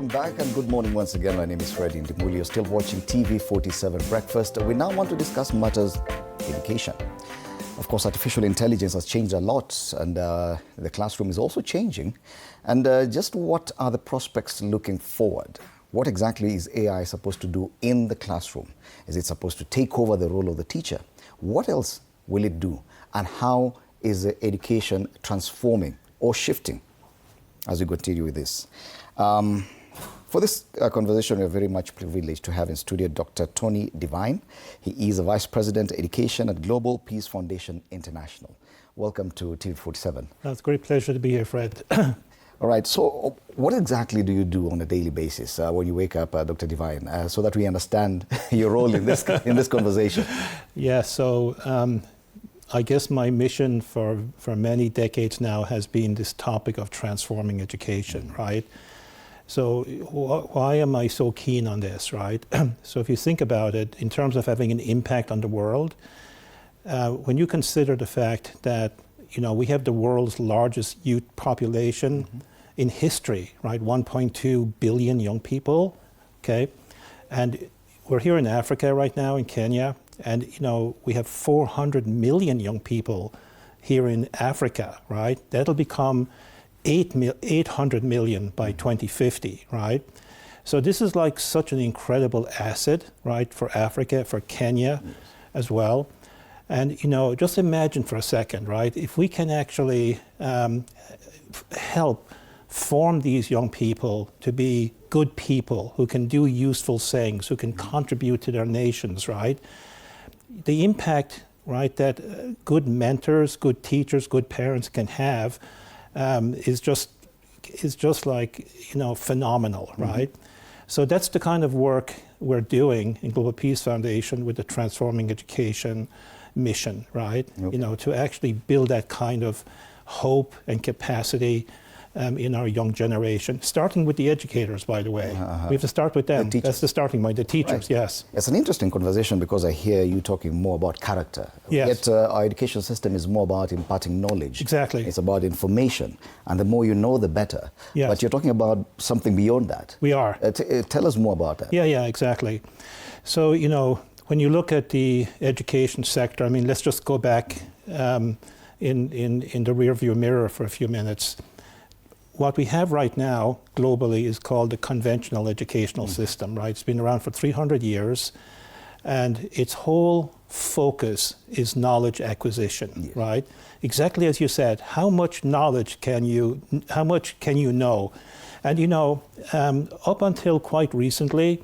welcome back and good morning once again. My name is Freddie Ndimuli. You're still watching TV47 Breakfast. We now want to discuss matters education. Of course, artificial intelligence has changed a lot, and the classroom is also changing. And just what are the prospects looking forward? What exactly is AI supposed to do in the classroom? Is it supposed to take over the role of the teacher? What else will it do? And how is the education transforming or shifting as we continue with this? For this conversation, we are very much privileged to have in studio Dr. Tony Devine. He is a Vice President Education at Global Peace Foundation International. Welcome to TV47. It's a great pleasure to be here, Fred. All right, so what exactly do you do on a daily basis when you wake up, Dr. Devine, so that we understand your role in this conversation? Yeah, so I guess my mission for many decades now has been this topic of transforming education, right? So why am I so keen on this, right? So if you think about it, in terms of having an impact on the world, when you consider the fact that, you know, we have the world's largest youth population in history, right? 1.2 billion young people, okay? And we're here in Africa right now, in Kenya, and, you know, we have 400 million young people here in Africa, right? That'll become 800 million by 2050, right? So this is like such an incredible asset, right, for Africa, for Kenya as well. And, you know, just imagine for a second, right, if we can actually help form these young people to be good people who can do useful things, who can contribute to their nations, right? The impact, right, that good mentors, good teachers, good parents can have is just like, you know, phenomenal, right? So that's the kind of work we're doing in Global Peace Foundation with the Transforming Education mission, right? You know, to actually build that kind of hope and capacity in our young generation, starting with the educators, by the way. We have to start with them. That's the starting point, the teachers, right. Yes. It's an interesting conversation because I hear you talking more about character. Yes. Yet our education system is more about imparting knowledge. Exactly. It's about information. And the more you know, the better. Yes. But you're talking about something beyond that. We are. Tell us more about that. Yeah, exactly. So, you know, when you look at the education sector, I mean, let's just go back in the rearview mirror for a few minutes. What we have right now globally is called the conventional educational system, right? It's been around for 300 years, and its whole focus is knowledge acquisition, right? Exactly as you said, how much knowledge can you know? And you know, up until quite recently,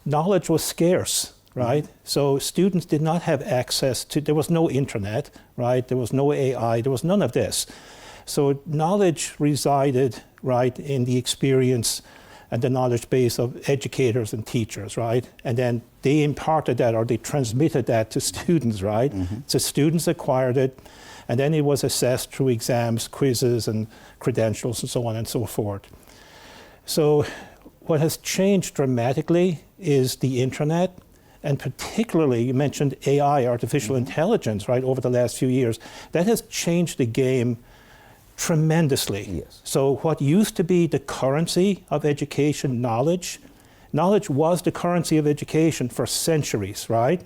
knowledge was scarce, right? So students did not have access to, there was no internet, right? There was no AI, there was none of this. So knowledge resided, right, in the experience and the knowledge base of educators and teachers, right? And then they imparted that, or they transmitted that to students, right? So students acquired it, and then it was assessed through exams, quizzes, and credentials, and so on and so forth. So what has changed dramatically is the internet, and particularly, you mentioned AI, artificial intelligence, right, over the last few years. That has changed the game tremendously. Yes. So what used to be the currency of education, knowledge was the currency of education for centuries, right?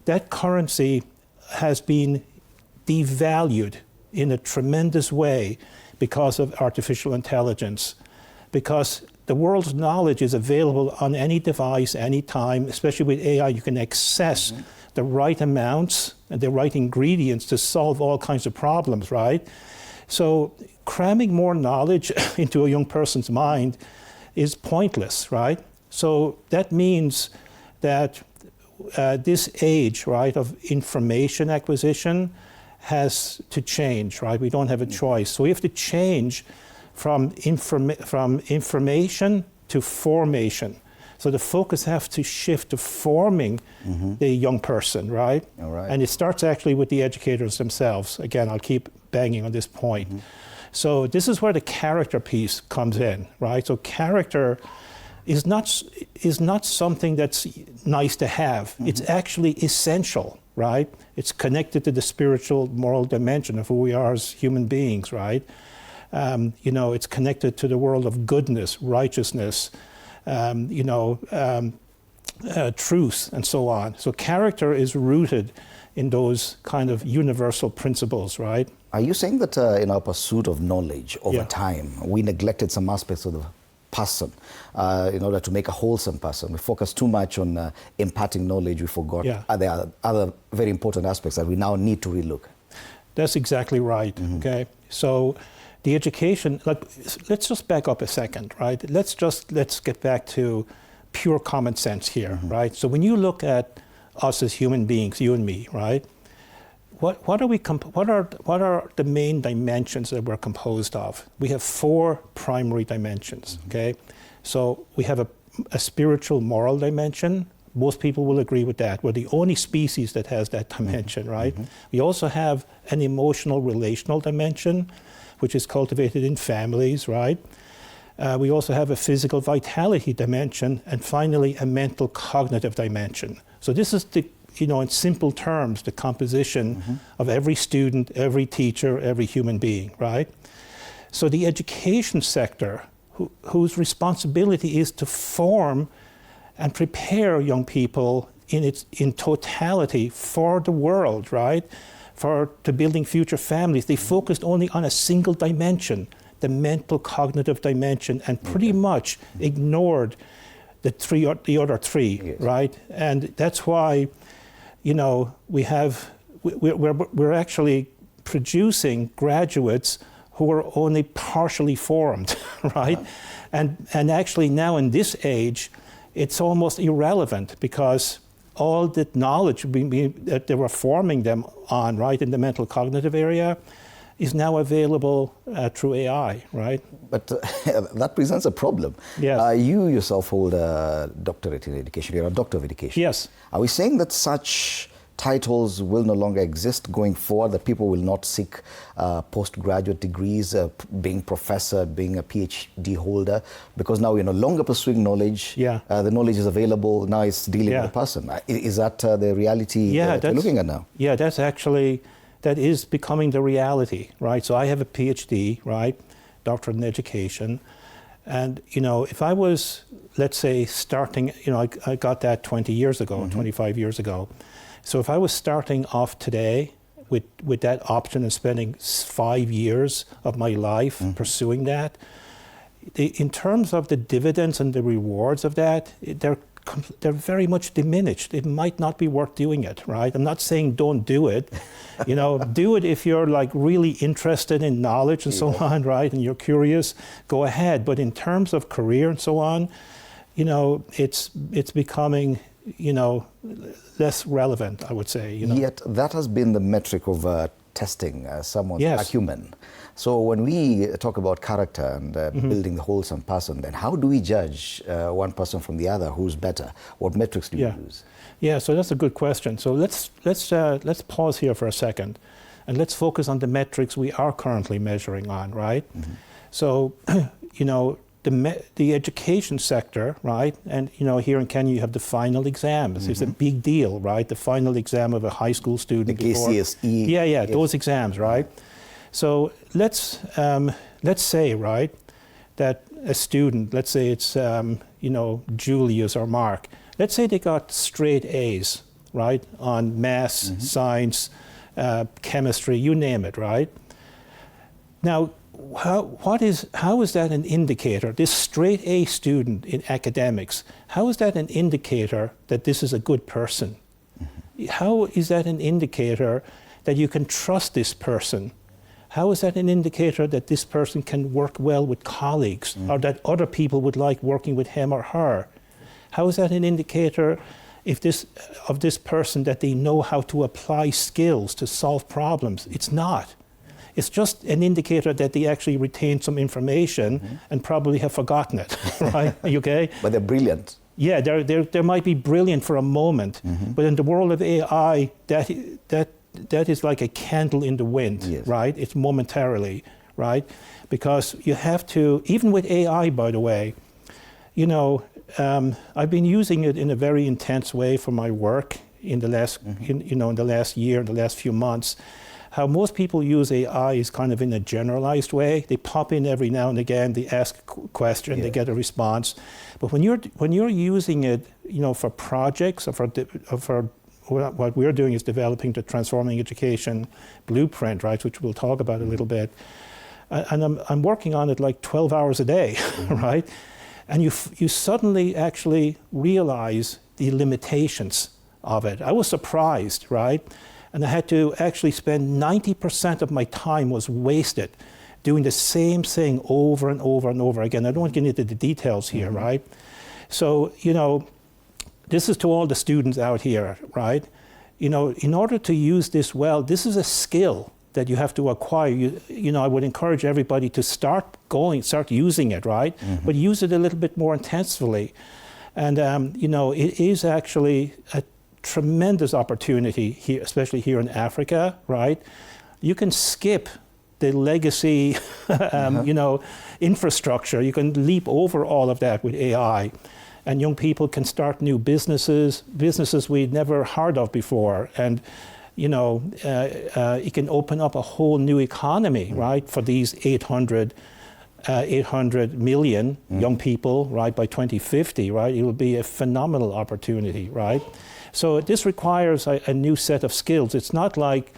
That currency has been devalued in a tremendous way because of artificial intelligence, because the world's knowledge is available on any device, anytime, especially with AI. You can access the right amounts and the right ingredients to solve all kinds of problems, right? So cramming more knowledge into a young person's mind is pointless, right? So that means that this age, right, of information acquisition has to change, right? We don't have a choice. So we have to change from information to formation. So the focus has to shift to forming the young person, right? All right? And it starts actually with the educators themselves. Again, I'll keep banging on this point. So this is where the character piece comes in, right? So character is not something that's nice to have. It's actually essential, right? It's connected to the spiritual, moral dimension of who we are as human beings, right? You know, it's connected to the world of goodness, righteousness, truth, and so on. So character is rooted in those kind of universal principles, right? Are you saying that in our pursuit of knowledge over time, we neglected some aspects of the person in order to make a wholesome person? We focused too much on imparting knowledge. We forgot other very important aspects that we now need to relook. That's exactly right. Okay, so the education. Let's just back up a second, right? Let's get back to pure common sense here, right? So when you look at us as human beings, you and me, right? What are the main dimensions that we're composed of? We have 4 primary dimensions, okay? So we have a spiritual moral dimension. Most people will agree with that. We're the only species that has that dimension, right? We also have an emotional relational dimension, which is cultivated in families, right? We also have a physical vitality dimension, and finally a mental cognitive dimension. So this is in simple terms, the composition of every student, every teacher, every human being, right? So the education sector, whose responsibility is to form and prepare young people in totality for the world, right? To building future families, they focused only on a single dimension, the mental cognitive dimension, and pretty much ignored the other 3, right? And that's why, we're actually producing graduates who are only partially formed, right? And actually now in this age, it's almost irrelevant, because all the knowledge that they were forming them on, right, in the mental cognitive area, is now available through AI, right? But that presents a problem. Yes. You yourself hold a doctorate in education. You're a doctor of education. Yes. Are we saying that such titles will no longer exist going forward, that people will not seek postgraduate degrees, being professor, being a PhD holder, because now we're no longer pursuing knowledge. The knowledge is available, now it's dealing with a person. Is that the reality that we're looking at now? Yeah, that is becoming the reality, right? So I have a PhD, right, doctorate in education, and if I was, let's say, starting, I got that 20 years ago, 25 years ago. So if I was starting off today with that option and spending 5 years of my life pursuing that, in terms of the dividends and the rewards of that, they're very much diminished. It might not be worth doing it, right? I'm not saying don't do it. Do it if you're really interested in knowledge and so on, right? And you're curious, go ahead. But in terms of career and so on, it's becoming, less relevant, I would say. Yet that has been the metric of testing someone's acumen. So when we talk about character and building the wholesome person, then how do we judge one person from the other? Who's better? What metrics do you use? Yeah, so that's a good question. So let's pause here for a second, and let's focus on the metrics we are currently measuring on, right? So, the education sector, right? And here in Kenya, you have the final exams. It's a big deal, right? The final exam of a high school student. The KCSE. Those exams, right? So let's say, right, that a student, let's say it's Julius or Mark. Let's say they got straight A's, right, on maths, science, chemistry, you name it, right? Now, how is that an indicator? This straight A student in academics, how is that an indicator that this is a good person? How is that an indicator that you can trust this person? How is that an indicator that this person can work well with colleagues, or that other people would like working with him or her? How is that an indicator of this person that they know how to apply skills to solve problems? It's not. It's just an indicator that they actually retain some information and probably have forgotten it, right? Are you okay? But they're brilliant. Yeah, they might be brilliant for a moment, but in the world of AI, that is like a candle in the wind, right? It's momentarily, right? Because you have to, even with AI, by the way, I've been using it in a very intense way for my work in the last, in the last year, in the last few months. how most people use AI is kind of in a generalized way. They pop in every now and again, they ask a question, they get a response. But when you're using it, for projects or for what we're doing is developing the Transforming Education blueprint, right, which we'll talk about a little bit. And I'm working on it like 12 hours a day, right? And you suddenly actually realize the limitations of it. I was surprised, right? And I had to actually spend 90% of my time was wasted doing the same thing over and over and over again. I don't want to get into the details here, right? So, this is to all the students out here, right? In order to use this well, this is a skill that you have to acquire. I would encourage everybody to start using it, right? But use it a little bit more intensively. And, it is actually a tremendous opportunity here, especially here in Africa, right? You can skip the legacy, infrastructure. You can leap over all of that with AI. And young people can start new businesses we'd never heard of before. And, it can open up a whole new economy, right, for these 800 million young people, right, by 2050, right? It will be a phenomenal opportunity, right? So this requires a new set of skills. It's not like,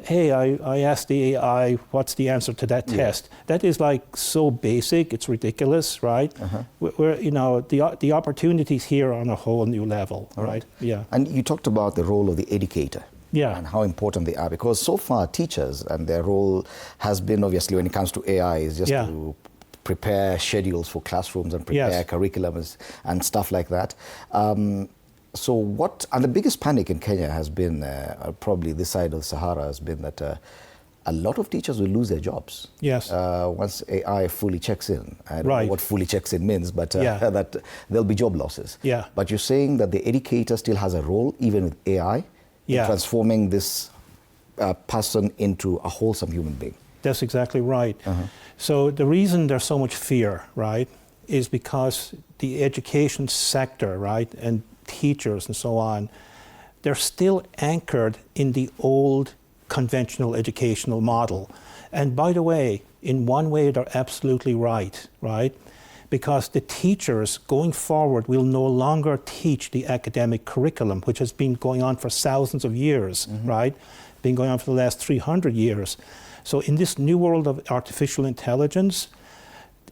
hey, I asked the AI, what's the answer to that test? That is like so basic, it's ridiculous, right? Where, the opportunities here are on a whole new level, right? Yeah. And you talked about the role of the educator. Yeah. And how important they are, because so far teachers and their role has been, obviously, when it comes to AI, is just to prepare schedules for classrooms and prepare curriculums and stuff like that. And the biggest panic in Kenya has been, probably this side of Sahara, has been that a lot of teachers will lose their jobs. Yes. Once AI fully checks in. I don't know what fully checks in means, but that there'll be job losses. Yeah. But you're saying that the educator still has a role, even with AI, in transforming this person into a wholesome human being. That's exactly right. So the reason there's so much fear, right, is because the education sector, right, and teachers and so on, they're still anchored in the old conventional educational model. And by the way, in one way, they're absolutely right? Because the teachers going forward will no longer teach the academic curriculum, which has been going on for thousands of years, right? Been going on for the last 300 years. So in this new world of artificial intelligence,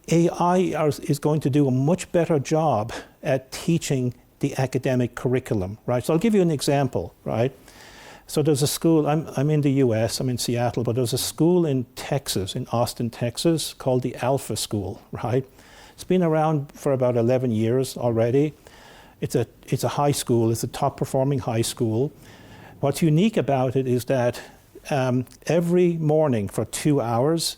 AI is going to do a much better job at teaching the academic curriculum, right? So I'll give you an example, right? So there's a school, I'm in the US, I'm in Seattle, but there's a school in Texas, in Austin, Texas, called the Alpha School, right? It's been around for about 11 years already. It's a high school, it's a top performing high school. What's unique about it is that every morning for 2 hours,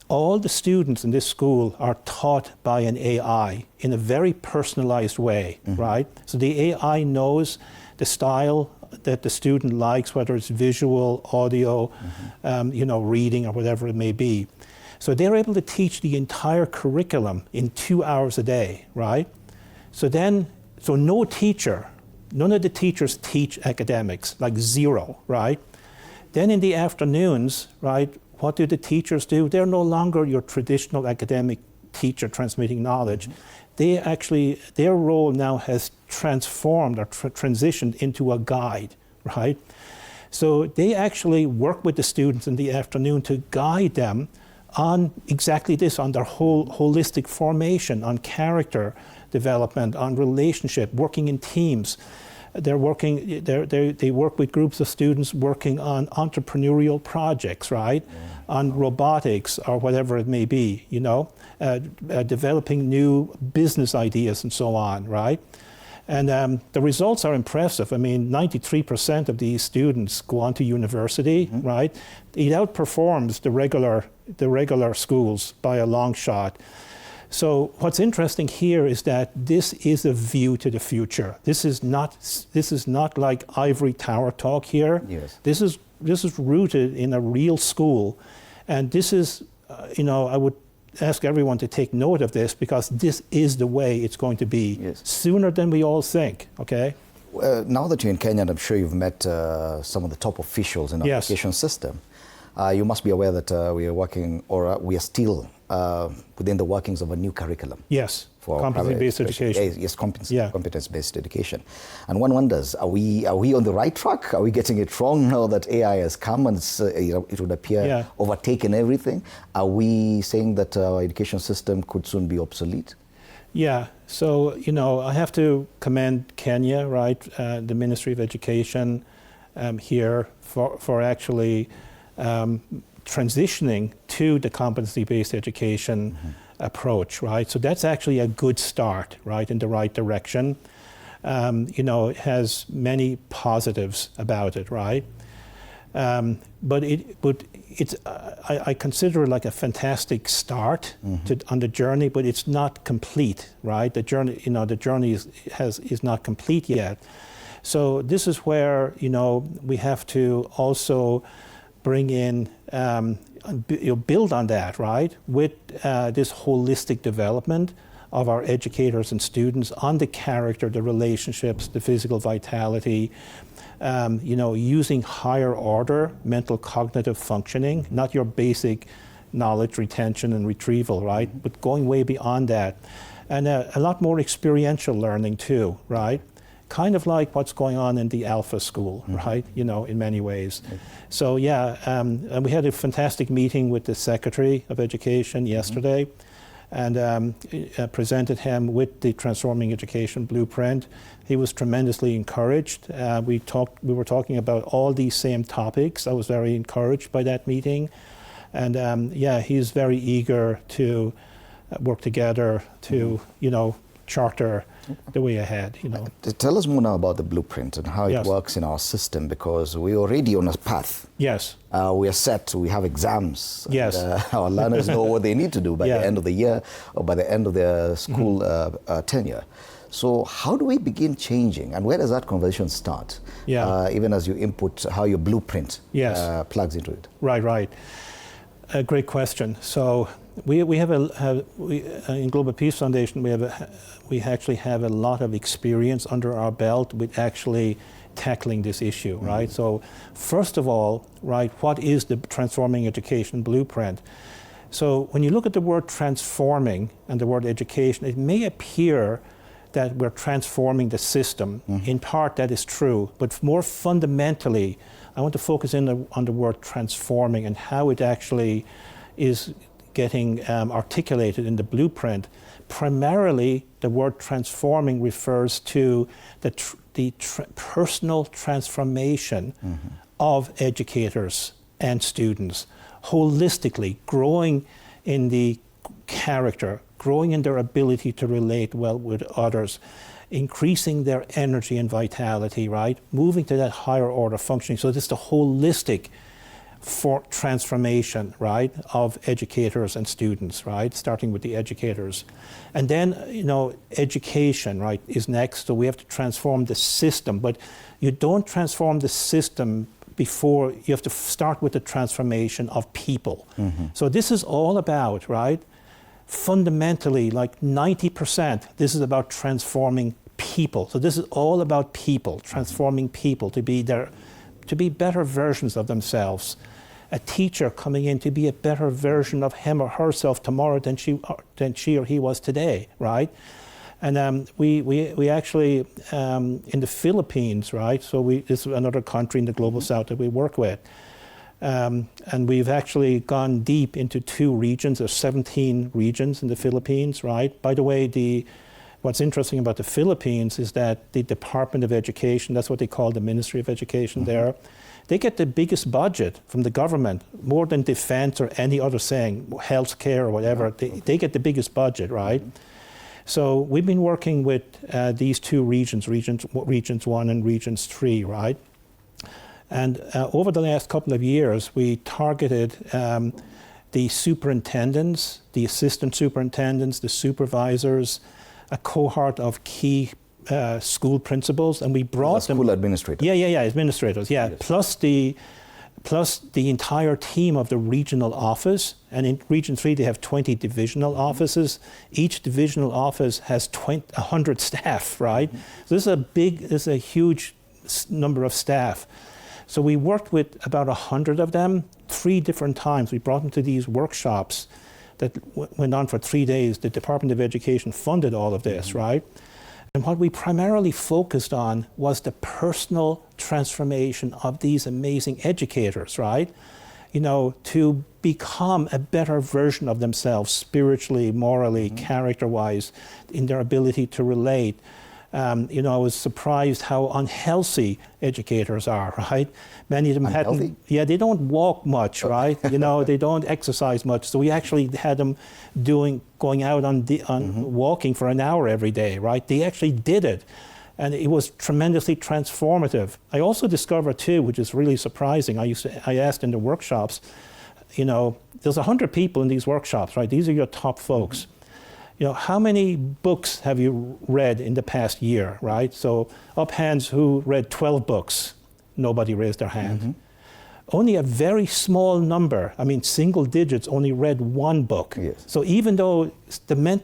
all the students in this school are taught by an AI in a very personalized way, right? So the AI knows the style that the student likes, whether it's visual, audio, reading or whatever it may be. So they're able to teach the entire curriculum in 2 hours a day, right? So no teacher, none of the teachers teach academics, like zero, right? Then in the afternoons, right, what do the teachers do? They're no longer your traditional academic teacher transmitting knowledge. Their role now has transformed or transitioned into a guide, right? So they actually work with the students in the afternoon to guide them on exactly this, on their whole holistic formation, on character development, on relationship, working in teams. They work with groups of students working on entrepreneurial projects, right? On robotics or whatever it may be, developing new business ideas and so on, right? And the results are impressive. I mean, 93% of these students go on to university, right? It outperforms the regular schools by a long shot. So what's interesting here is that this is a view to the future. This is not like ivory tower talk here. Yes. This is rooted in a real school, and this is, I would ask everyone to take note of this because this is the way it's going to be sooner than we all think. Okay. Now that you're in Kenya, and I'm sure you've met some of the top officials in our education system, you must be aware that we are working, or we are still within the workings of a new curriculum. Yes, for competency-based education. Yes, competence-based education. And one wonders, are we on the right track? Are we getting it wrong now that AI has come and it would appear overtaken everything? Are we saying that our education system could soon be obsolete? Yeah, so, I have to commend Kenya, right, the Ministry of Education here for actually transitioning to the competency-based education approach, right? So that's actually a good start, right, in the right direction. It has many positives about it, right? But it's I consider it like a fantastic start on the journey, but it's not complete, right? The journey is not complete yet. So this is where we have to also bring in build on that, right? With this holistic development of our educators and students on the character, the relationships, the physical vitality. Using higher order mental cognitive functioning, not your basic knowledge retention and retrieval, right? But going way beyond that. And a lot more experiential learning too, right? Kind of like what's going on in the Alpha School, right? In many ways. So and we had a fantastic meeting with the Secretary of Education yesterday, and presented him with the Transforming Education Blueprint. He was tremendously encouraged. We were talking about all these same topics. I was very encouraged by that meeting. And he's very eager to work together to, charter the way ahead, Tell us more now about the blueprint and how it works in our system, because we're already on a path. Yes. We are set, we have exams. Yes. And, our learners know what they need to do by the end of the year or by the end of their school tenure. So how do we begin changing, and where does that conversation start? Even as you input how your blueprint plugs into it. Right. A great question. So we have in Global Peace Foundation we actually have a lot of experience under our belt with actually tackling this issue, right? So first of all, right, what is the Transforming Education Blueprint? So when you look at the word transforming and the word education, it may appear that we're transforming the system. In part, that is true, but more fundamentally, I want to focus in on the word transforming and how it actually is getting articulated in the blueprint. Primarily, the word transforming refers to the personal transformation of educators and students, holistically growing in the character, growing in their ability to relate well with others, increasing their energy and vitality, right? Moving to that higher order functioning. So this is the holistic transformation, right, of educators and students, right? Starting with the educators. And then, education, right, is next. So we have to transform the system, but you don't transform the system before, you have to start with the transformation of people. So this is all about, right, fundamentally, like 90%, this is about transforming people. So this is all about people, transforming people to be better versions of themselves. A teacher coming in to be a better version of him or herself tomorrow than she or he was today, right? And we actually, in the Philippines, right, so this is another country in the Global South that we work with, and we've actually gone deep into 2 regions. There's 17 regions in the Philippines, right? By the way, what's interesting about the Philippines is that the Department of Education, that's what they call the Ministry of Education there, they get the biggest budget from the government, more than defense or any other saying, health care or whatever. They get the biggest budget, right? So we've been working with these 2 regions 1 and regions 3, right? And over the last couple of years, we targeted the superintendents, the assistant superintendents, the supervisors, a cohort of key school principals, and we brought them. School administrators. Yeah, administrators. Yeah, yes. Plus the plus the entire team of the regional office. And in Region 3, they have 20 divisional offices. Each divisional office has 100 staff, right? So this is a huge number of staff. So we worked with about 100 of them 3 different times. We brought them to these workshops that went on for 3 days. The Department of Education funded all of this, right? And what we primarily focused on was the personal transformation of these amazing educators, right? You know, to become a better version of themselves spiritually, morally, character-wise, in their ability to relate. You know, I was surprised how unhealthy educators are, right? Many of them they don't walk much, right? You know, they don't exercise much. So we actually had them going out on walking for an hour every day, right? They actually did it. And it was tremendously transformative. I also discovered too, which is really surprising, I asked in the workshops, you know, there's 100 people in these workshops, right? These are your top folks. You know, how many books have you read in the past year, right? So up hands who read 12 books. Nobody raised their hand. Only a very small number, I mean single digits, only read 1 book. Yes. So even though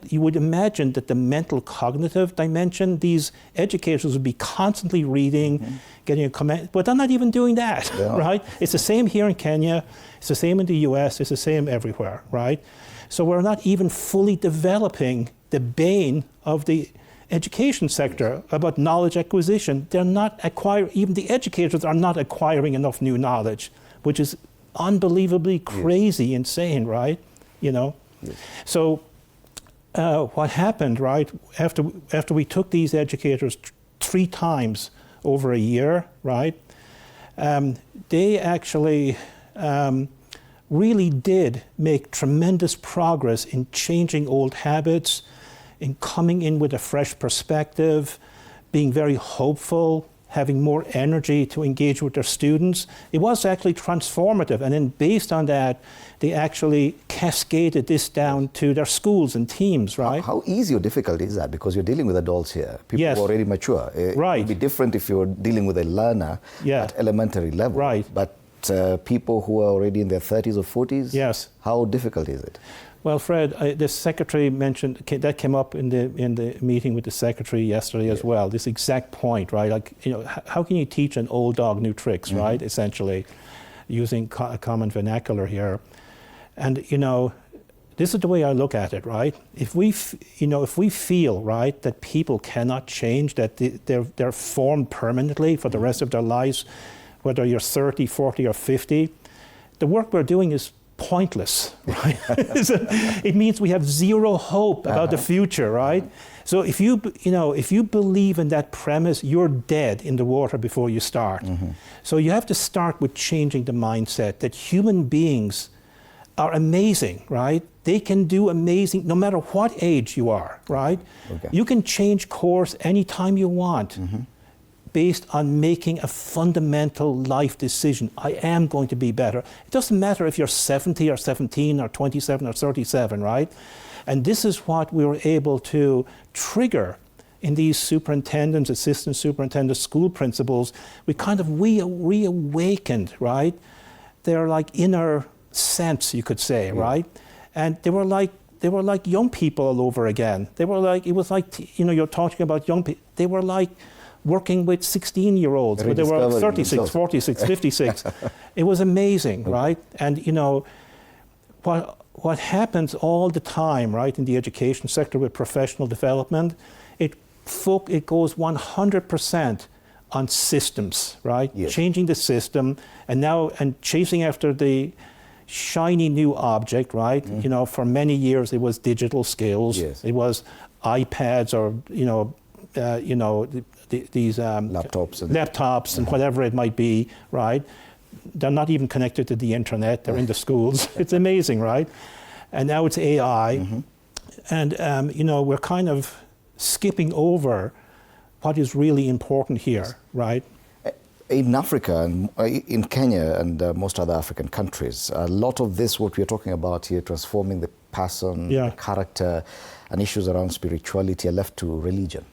you would imagine that the mental cognitive dimension, these educators would be constantly reading, getting a comment, but they're not even doing that, right? It's the same here in Kenya, it's the same in the US, it's the same everywhere, right? So we're not even fully developing the bane of the education sector about knowledge acquisition. They're not even the educators are not acquiring enough new knowledge, which is unbelievably crazy, insane, right? You know? Yes. So what happened, right, after we took these educators 3 times over a year, right, they actually really did make tremendous progress in changing old habits, in coming in with a fresh perspective, being very hopeful, having more energy to engage with their students. It was actually transformative. And then based on that, they actually cascaded this down to their schools and teams, right? How easy or difficult is that? Because you're dealing with adults here, people who are already mature. It would be different if you're dealing with a learner at elementary level. Right. But people who are already in their 30s or 40s, how difficult is it? Well, Fred, the secretary mentioned, that came up in the meeting with the secretary yesterday as well, this exact point, right? Like, you know, how can you teach an old dog new tricks, right? Essentially, using common vernacular here. And, you know, this is the way I look at it, right? If we feel, right, that people cannot change, that they're formed permanently for the rest of their lives, whether you're 30, 40, or 50, the work we're doing is pointless, right? It means we have zero hope about the future, right? So if you believe in that premise, you're dead in the water before you start. So you have to start with changing the mindset that human beings are amazing, right? They can do amazing, no matter what age you are, right? You can change course anytime you want. Based on making a fundamental life decision. I am going to be better. It doesn't matter if you're 70 or 17 or 27 or 37, right? And this is what we were able to trigger in these superintendents, assistant superintendents, school principals. We kind of reawakened, right? They're like inner sense, you could say, right? And they were like young people all over again. They were like, it was like, you know, you're talking about young people. They were like working with 16-year-olds, but they were 36, 46, 56. It was amazing, right? And, you know, what happens all the time, right, in the education sector with professional development, it goes 100% on systems, right? Changing the system, and chasing after the shiny new object, right? You know, for many years it was digital skills. It was iPads or, these laptops and whatever it might be, right? They're not even connected to the internet. They're in the schools. It's amazing, right? And now it's AI. And, you know, we're kind of skipping over what is really important here, right? In Africa, and in Kenya and most other African countries, a lot of this, what we're talking about here, transforming the person, the character, and issues around spirituality are left to religion.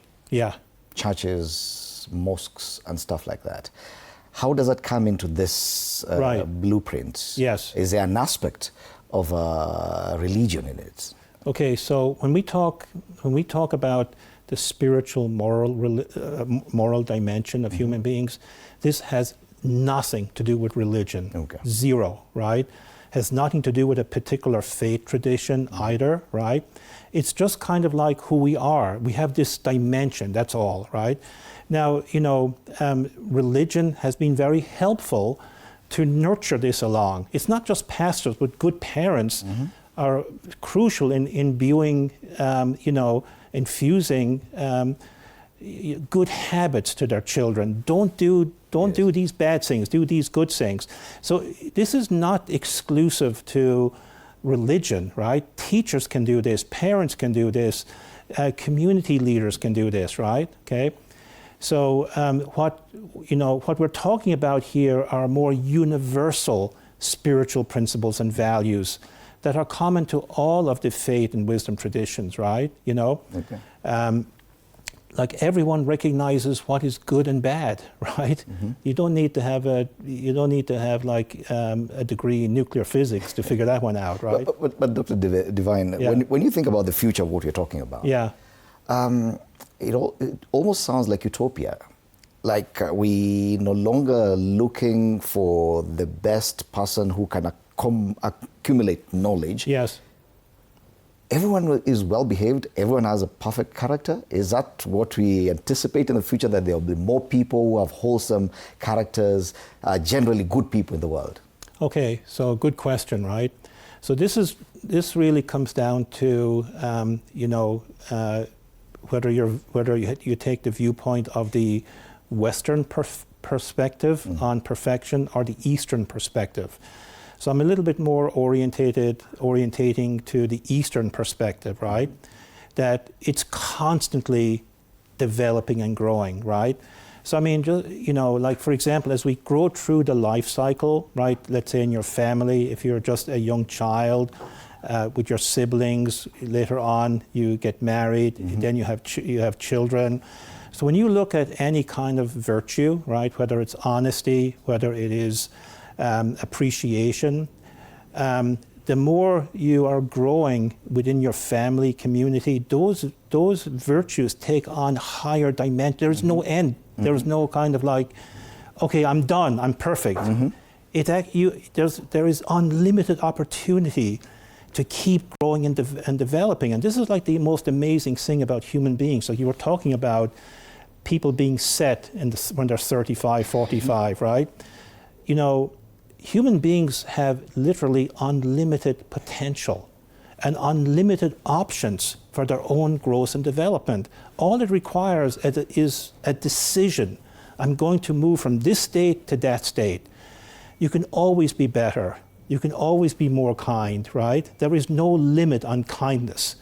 Churches, mosques, and stuff like that. How does that come into this blueprint? Yes. Is there an aspect of religion in it? Okay, so when we talk about the spiritual, moral dimension of human beings, this has nothing to do with religion. Okay. Zero, right? Has nothing to do with a particular faith tradition either, right? It's just kind of like who we are. We have this dimension, that's all, right? Now, religion has been very helpful to nurture this along. It's not just pastors, but good parents are crucial in imbuing, infusing good habits to their children. Don't do these bad things, do these good things. So this is not exclusive to religion, right? Teachers can do this, parents can do this, community leaders can do this, right? Okay. So what we're talking about here are more universal spiritual principles and values that are common to all of the faith and wisdom traditions, right? Okay. Like everyone recognizes what is good and bad, right? You don't need to have a degree in nuclear physics to figure that one out, right? But Dr. Divine, when you think about the future of what you're talking about, it almost sounds like utopia. Like we no longer looking for the best person who can accumulate knowledge. Yes. Everyone is well behaved, everyone has a perfect character. Is that what we anticipate in the future, that there will be more people who have wholesome characters, generally good people in the world? Okay, so good question, right? So this really comes down to whether you take the viewpoint of the Western perspective on perfection or the Eastern perspective. So I'm a little bit more orientating to the Eastern perspective, right? That it's constantly developing and growing, right? So I mean, like for example, as we grow through the life cycle, right? Let's say in your family, if you're just a young child, with your siblings, later on you get married, then you have children. So when you look at any kind of virtue, right? Whether it's honesty, whether it is appreciation, the more you are growing within your family community, those virtues take on higher dimension. There's no end. There's no kind of like, okay, I'm done, I'm perfect. There is unlimited opportunity to keep growing and developing. And this is like the most amazing thing about human beings. So you were talking about people being set when they're 35, 45, right? Human beings have literally unlimited potential and unlimited options for their own growth and development. All it requires is a decision. I'm going to move from this state to that state. You can always be better. You can always be more kind, right? There is no limit on kindness.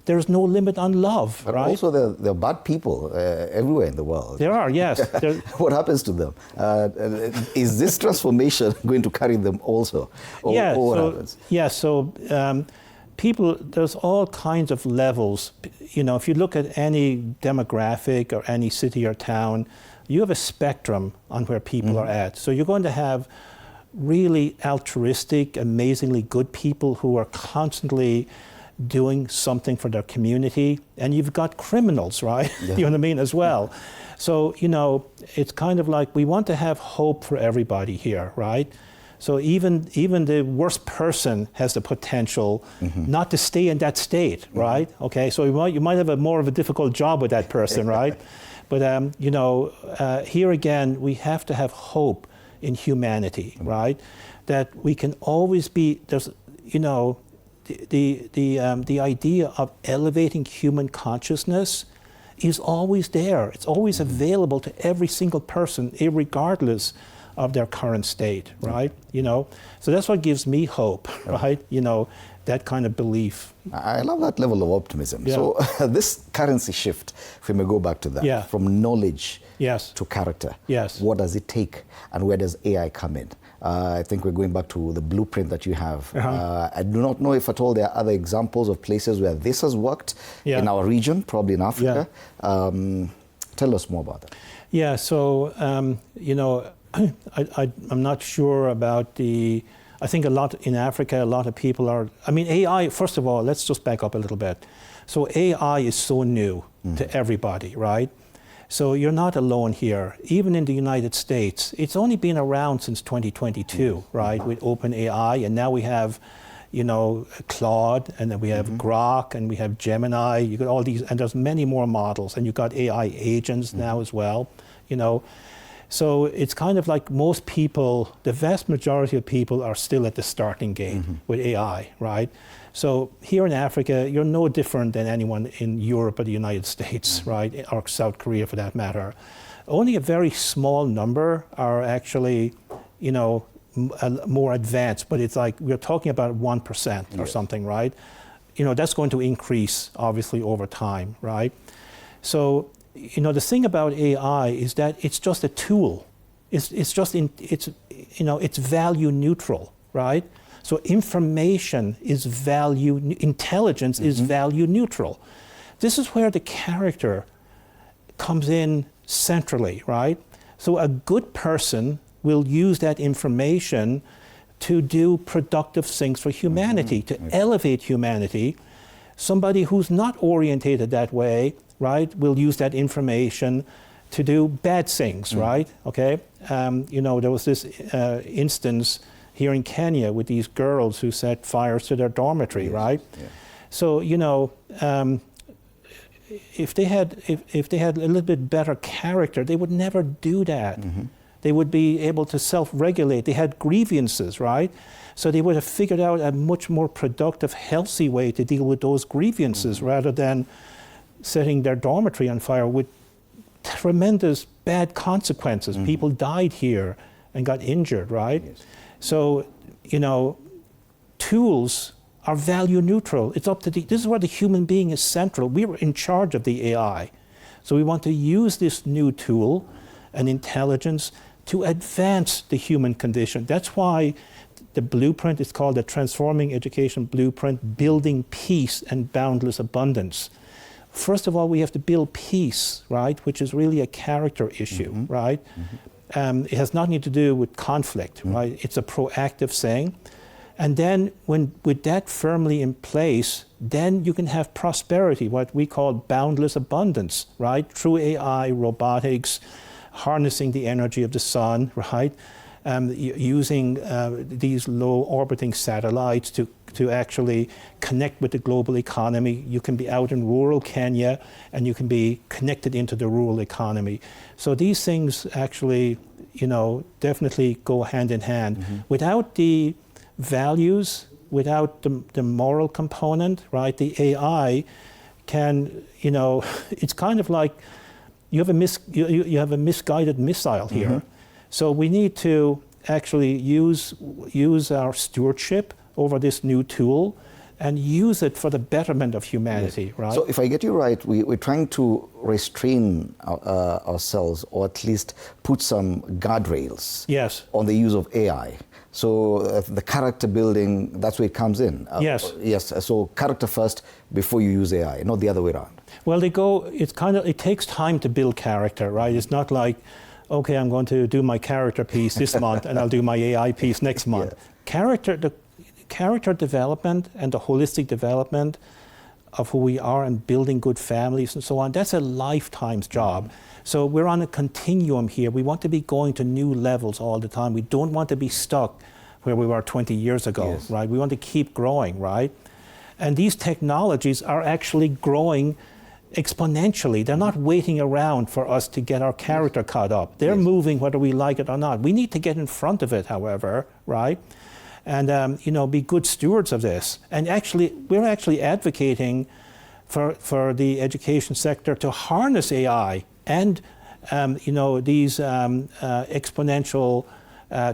There is no limit on love, but right? Also, there are bad people everywhere in the world. There are, yes. What happens to them? Is this transformation going to carry them also? Or what happens? Yeah, so people, there's all kinds of levels. If you look at any demographic or any city or town, you have a spectrum on where people are at. So you're going to have really altruistic, amazingly good people who are constantly doing something for their community, and you've got criminals, right? You know what I mean, as well. So, it's kind of like we want to have hope for everybody here, right? So even the worst person has the potential not to stay in that state, right? Okay, so you might have more of a difficult job with that person, right? But here again, we have to have hope in humanity, right? That we can always be, the idea of elevating human consciousness is always there. It's always available to every single person, irregardless of their current state, right? So that's what gives me hope, right? That kind of belief. I love that level of optimism. So this currency shift, if we may go back to that, from knowledge to character, what does it take, and where does AI come in? I think we're going back to the blueprint that you have. I do not know if at all there are other examples of places where this has worked in our region, probably in Africa. Tell us more about that. Yeah, so, I'm not sure about the, I think a lot in Africa, a lot of people are, I mean, AI, first of all, let's just back up a little bit. So AI is so new to everybody, right? So you're not alone here. Even in the United States, it's only been around since 2022, right? With OpenAI, and now we have, you know, Claude, and then we have Grok, and we have Gemini. You got all these, and there's many more models, and you've got AI agents now as well, you know. So it's kind of like most people, the vast majority of people are still at the starting gate with AI, right? So here in Africa, you're no different than anyone in Europe or the United States, right? Or South Korea for that matter. Only a very small number are actually, you know, more advanced, but it's like we're talking about 1% or something, right? You know, that's going to increase obviously over time, right? So, you know, the thing about AI is that it's just a tool. It's you know, it's value neutral, right? So information is value, intelligence is value neutral. This is where the character comes in centrally, right? So a good person will use that information to do productive things for humanity, to elevate humanity. Somebody who's not orientated that way, right, will use that information to do bad things, right? Okay. You know, there was this instance here in Kenya with these girls who set fires to their dormitory, right? Yeah. So, you know, if they had a little bit better character, they would never do that. They would be able to self-regulate. They had grievances, right? So they would have figured out a much more productive, healthy way to deal with those grievances rather than setting their dormitory on fire with tremendous bad consequences. People died here and got injured, right? Yes. So, you know, tools are value neutral. It's up to this is where the human being is central. We were in charge of the AI. So we want to use this new tool and intelligence to advance the human condition. That's why the blueprint is called the Transforming Education Blueprint, Building Peace and Boundless Abundance. First of all, we have to build peace, right? Which is really a character issue, right? It has nothing to do with conflict, right? It's a proactive thing. And then with that firmly in place, then you can have prosperity, what we call boundless abundance, right? Through AI, robotics, harnessing the energy of the sun, right? Using these low orbiting satellites to actually connect with the global economy. You can be out in rural Kenya and you can be connected into the rural economy. So these things actually, you know, definitely go hand in hand. Without the values, without the moral component, right, the AI can, you know, it's kind of like you have a misguided missile here. So we need to actually use our stewardship over this new tool and use it for the betterment of humanity, right? So if I get you right, we're trying to restrain ourselves, or at least put some guardrails on the use of AI. So the character building, that's where it comes in. Yes, so character first before you use AI, not the other way around. Well, it takes time to build character, right? It's not like, okay, I'm going to do my character piece this month and I'll do my AI piece next month. The character development and the holistic development of who we are and building good families and so on, that's a lifetime's job. So we're on a continuum here. We want to be going to new levels all the time. We don't want to be stuck where we were 20 years ago, right? We want to keep growing, right? And these technologies are actually growing exponentially. They're not waiting around for us to get our character caught up. They're moving whether we like it or not. We need to get in front of it, however, right? And you know, be good stewards of this. And actually, we're actually advocating for the education sector to harness AI and you know, these exponential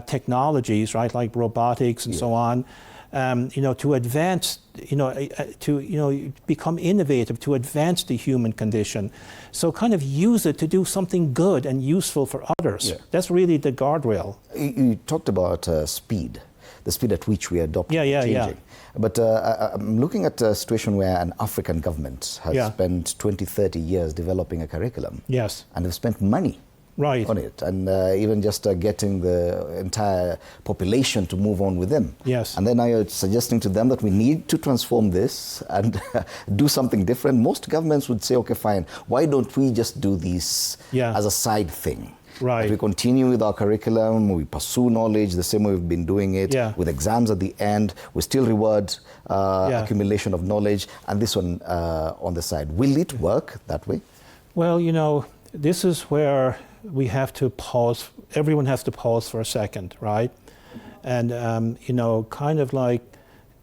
technologies, right, like robotics and so on. You know, to advance, to become innovative, to advance the human condition. So kind of use it to do something good and useful for others. That's really the guardrail. You talked about speed, the speed at which we adopt changing. But I'm looking at a situation where an African government has spent 20, 30 years developing a curriculum. And they've spent money right on it, and even just getting the entire population to move on with them. Yes. And then now you're suggesting to them that we need to transform this and do something different. Most governments would say, okay, fine, why don't we just do this as a side thing? Right. That we continue with our curriculum, we pursue knowledge the same way we've been doing it, with exams at the end, we still reward accumulation of knowledge, and this one on the side. Will it work that way? Well, you know, this is where we have to pause. Everyone has to pause for a second, right? And, you know, kind of like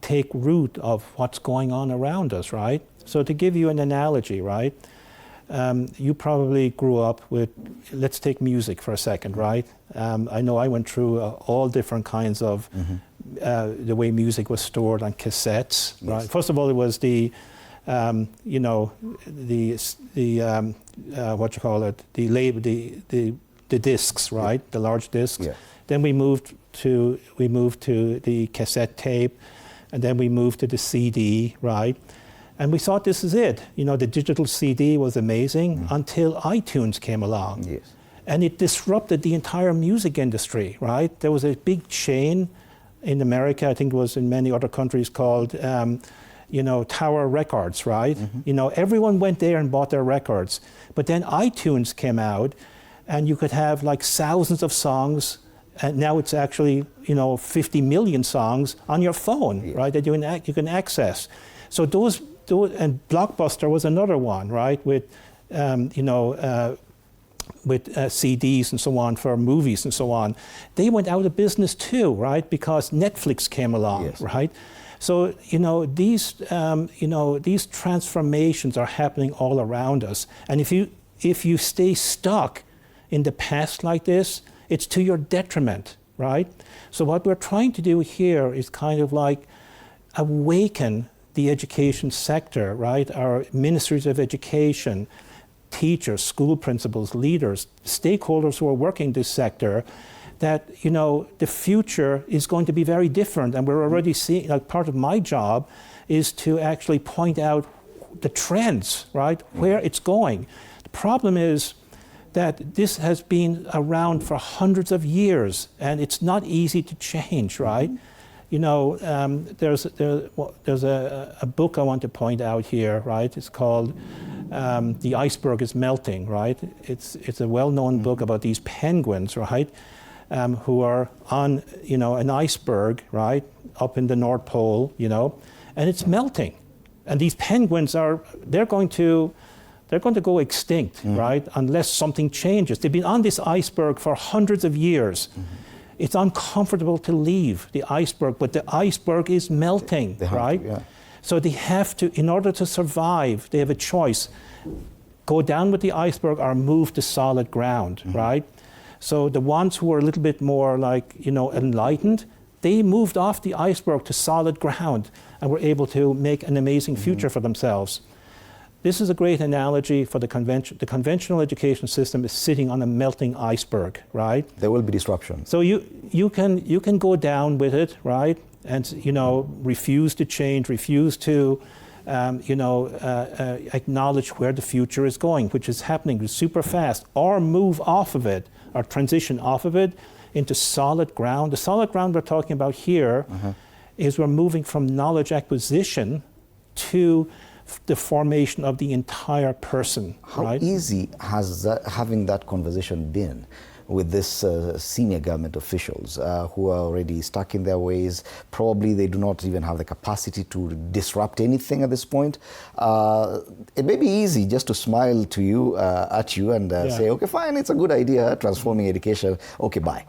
take root of what's going on around us, right? So to give you an analogy, right? You probably grew up with, let's take music for a second, right? I know I went through all different kinds of the way music was stored on cassettes, right? First of all, it was the, you know, what you call it, the discs, right? The large discs. Then we moved to the cassette tape, and then we moved to the CD, right? And we thought this is it. You know, the digital CD was amazing until iTunes came along. And it disrupted the entire music industry, right? There was a big chain in America, I think it was in many other countries, called, you know, Tower Records, right? You know, everyone went there and bought their records. But then iTunes came out, and you could have like thousands of songs, and now it's actually, you know, 50 million songs on your phone, right? That you can access. So those, and Blockbuster was another one, right? With, you know, with CDs and so on for movies and so on. They went out of business too, right? Because Netflix came along, right? So, you know, these transformations are happening all around us. And if you stay stuck in the past like this, it's to your detriment, right? So what we're trying to do here is kind of like awaken the education sector, right? Our ministries of education, teachers, school principals, leaders, stakeholders who are working this sector, that, you know, the future is going to be very different. And we're already seeing, like, part of my job is to actually point out the trends, right? Where it's going. The problem is that this has been around for hundreds of years, and it's not easy to change, right? You know, there's a book I want to point out here, right? It's called The Iceberg is Melting, right? It's a well-known book about these penguins, right? Who are on, you know, an iceberg, right? Up in the North Pole, you know, and it's melting. And these penguins they're going to go extinct, right? Unless something changes. They've been on this iceberg for hundreds of years. It's uncomfortable to leave the iceberg, but the iceberg is melting, right? So they have to, in order to survive, they have a choice. Go down with the iceberg or move to solid ground, right? So the ones who are a little bit more like, you know, enlightened, they moved off the iceberg to solid ground and were able to make an amazing future for themselves. This is a great analogy for the conventional education system is sitting on a melting iceberg, right? There will be disruption. So you can go down with it, right? And, you know, refuse to change, refuse to, acknowledge where the future is going, which is happening super fast, or move off of it, or transition off of it into solid ground. The solid ground we're talking about here is we're moving from knowledge acquisition to the formation of the entire person. How easy has having that conversation been with this senior government officials who are already stuck in their ways? Probably they do not even have the capacity to disrupt anything at this point. It may be easy just to smile to you, at you, and say, okay, fine, it's a good idea, transforming education, okay, bye.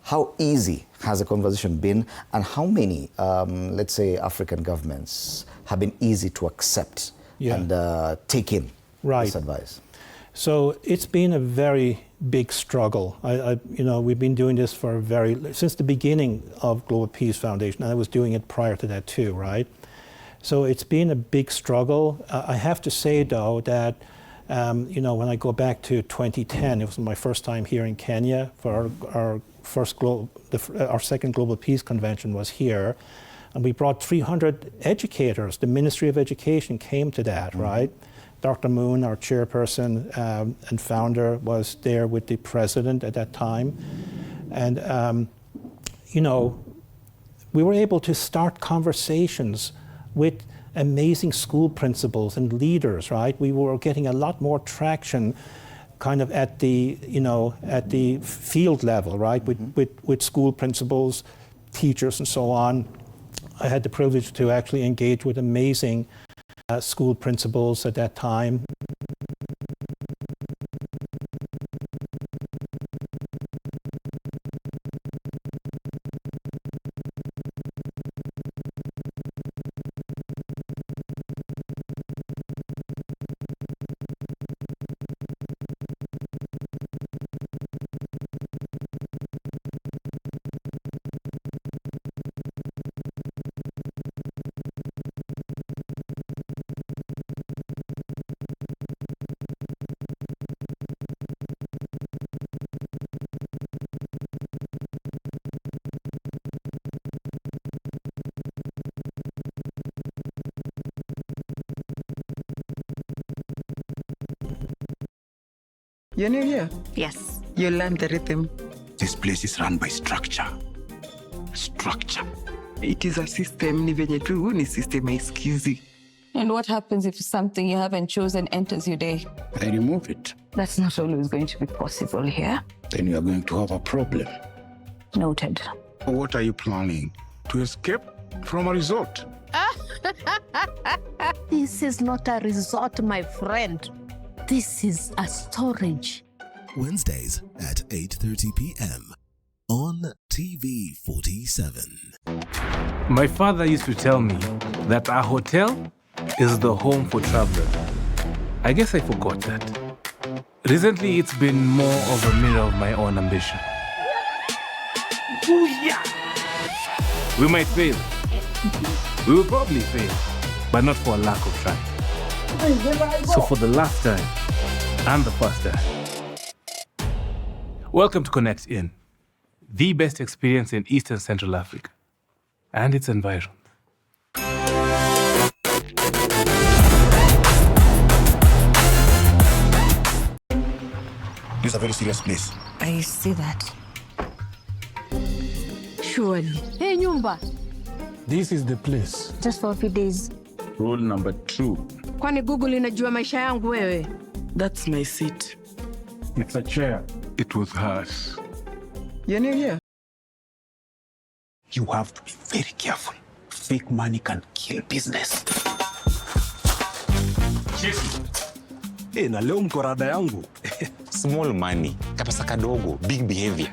How easy has the conversation been, and how many, let's say, African governments have been easy to accept and take in this advice? So it's been a very big struggle. We've been doing this for since the beginning of Global Peace Foundation, and I was doing it prior to that too, right? So it's been a big struggle. I have to say, though, that when I go back to 2010, it was my first time here in Kenya for our second Global Peace Convention was here, and we brought 300 educators. The Ministry of Education came to that, right? Dr. Moon, our chairperson and founder, was there with the president at that time. And, you know, we were able to start conversations with amazing school principals and leaders, right? We were getting a lot more traction kind of at the, you know, at the field level, right? With school principals, teachers, and so on. I had the privilege to actually engage with amazing school principals at that time. You're new here? Yes. You learned the rhythm. This place is run by structure. Structure. It is a system, ni venye tu ni system haisikizi. And what happens if something you haven't chosen enters your day? I remove it. That's not always going to be possible here. Then you are going to have a problem. Noted. What are you planning? To escape from a resort? This is not a resort, my friend. This is a storage. Wednesdays at 8:30 p.m. on TV47. My father used to tell me that a hotel is the home for travelers. I guess I forgot that. Recently, it's been more of a mirror of my own ambition. We might fail. We will probably fail, but not for a lack of trying. So for the last time, and the first time, welcome to Connect In, the best experience in Eastern Central Africa and its environs. This is a very serious place. I see that. Surely. Hey, nyumba. This is the place. Just for a few days. Rule number 2. Kwani Google inajua maisha yangu wewe? That's my seat. It's a chair. It was hers. You're new here? You have to be very careful. Fake money can kill business. Na leo mko rada yangu. Small money, kapesa kadogo, big behavior.